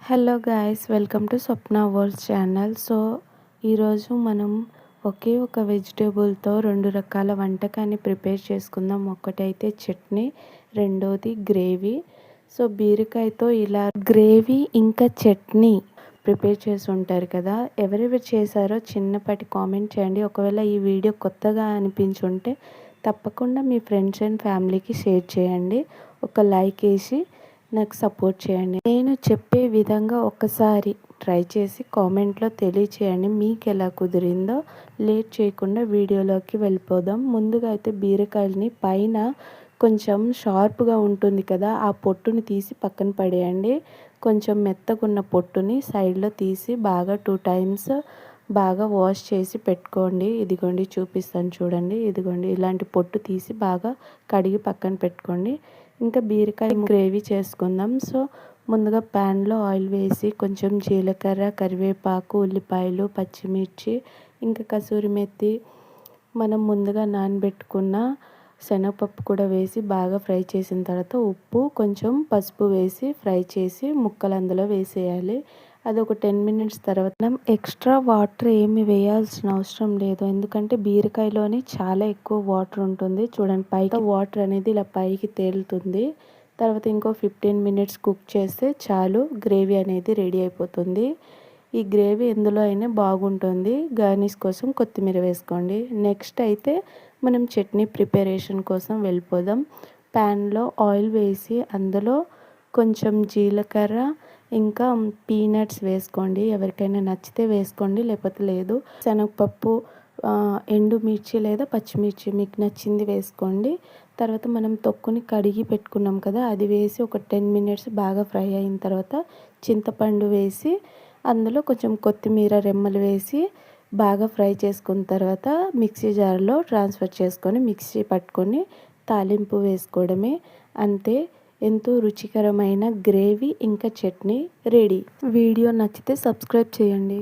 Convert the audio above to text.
Hello guys, welcome to Swapna world channel. So ఈరోజు మనం ఒకే ఒక వెజిటేబుల్తో రెండు రకాల వంటకాన్ని ప్రిపేర్ చేసుకుందాం. ఒకటైతే చట్నీ, రెండోది గ్రేవీ. సో బీరకాయతో ఇలా గ్రేవీ ఇంకా చట్నీ ప్రిపేర్ చేసి ఉంటారు కదా, ఎవరెవరు చేశారో చిన్నపాటి కామెంట్ చేయండి. ఒకవేళ ఈ వీడియో కొత్తగా అనిపించుంటే తప్పకుండా మీ ఫ్రెండ్స్ అండ్ ఫ్యామిలీకి షేర్ చేయండి. ఒక లైక్ వేసి నాకు సపోర్ట్ చేయండి. నేను చెప్పే విధంగా ఒకసారి ట్రై చేసి కామెంట్లో తెలియచేయండి మీకు ఎలా కుదిరిందో. లేట్ చేయకుండా వీడియోలోకి వెళ్ళిపోదాం. ముందుగా అయితే బీరకాయలని పైన కొంచెం షార్ప్గా ఉంటుంది కదా, ఆ పొట్టుని తీసి పక్కన పడేయండి. కొంచెం మెత్తగున్న పొట్టుని సైడ్లో తీసి బాగా 2 టైమ్స్ బాగా వాష్ చేసి పెట్టుకోండి. ఇదిగోండి చూపిస్తాను చూడండి. ఇదిగోండి ఇలాంటి పొట్టు తీసి బాగా కడిగి పక్కన పెట్టుకోండి. ఇంకా బీరకాయ గ్రేవీ చేసుకుందాం. సో ముందుగా ప్యాన్లో ఆయిల్ వేసి కొంచెం జీలకర్ర, కరివేపాకు, ఉల్లిపాయలు, పచ్చిమిర్చి, ఇంకా కసూరి మెత్తి, మనం ముందుగా నానబెట్టుకున్న శనగపప్పు కూడా వేసి బాగా ఫ్రై చేసిన తర్వాత ఉప్పు, కొంచెం పసుపు వేసి ఫ్రై చేసి ముక్కలు అందులో వేసేయాలి. అది ఒక 10 మినిట్స్ తర్వాత మనం ఎక్స్ట్రా వాటర్ ఏమి వేయాల్సిన అవసరం లేదు, ఎందుకంటే బీరకాయలోని చాలా ఎక్కువ వాటర్ ఉంటుంది. చూడండి పైకి వాటర్ అనేది ఇలా పైకి తేలుతుంది. తర్వాత ఇంకో 15 మినిట్స్ కుక్ చేస్తే చాలు, గ్రేవీ అనేది రెడీ అయిపోతుంది. ఈ గ్రేవీ ఎందులో అయినా బాగుంటుంది. గార్నిష్ కోసం కొత్తిమీర వేసుకోండి. నెక్స్ట్ అయితే మనం చట్నీ ప్రిపరేషన్ కోసం వెళ్ళిపోదాం. ప్యాన్లో ఆయిల్ వేసి అందులో కొంచెం జీలకర్ర ఇంకా పీనట్స్ వేసుకోండి. ఎవరికైనా నచ్చితే వేసుకోండి, లేకపోతే లేదు. శనగపప్పు, ఎండుమిర్చి లేదా పచ్చిమిర్చి మీకు నచ్చింది వేసుకోండి. తర్వాత మనం తొక్కుని కడిగి పెట్టుకున్నాం కదా, అది వేసి ఒక 10 మినిట్స్ బాగా ఫ్రై అయిన తర్వాత చింతపండు వేసి అందులో కొంచెం కొత్తిమీర రెమ్మలు వేసి బాగా ఫ్రై చేసుకున్న తర్వాత మిక్సీ జార్లో ట్రాన్స్ఫర్ చేసుకొని మిక్సీ పట్టుకొని తాలింపు వేసుకోవడమే. అంతే, ఎంతో రుచికరమైన గ్రేవీ ఇంకా చట్నీ రెడీ. వీడియో నచ్చితే సబ్స్క్రైబ్ చేయండి.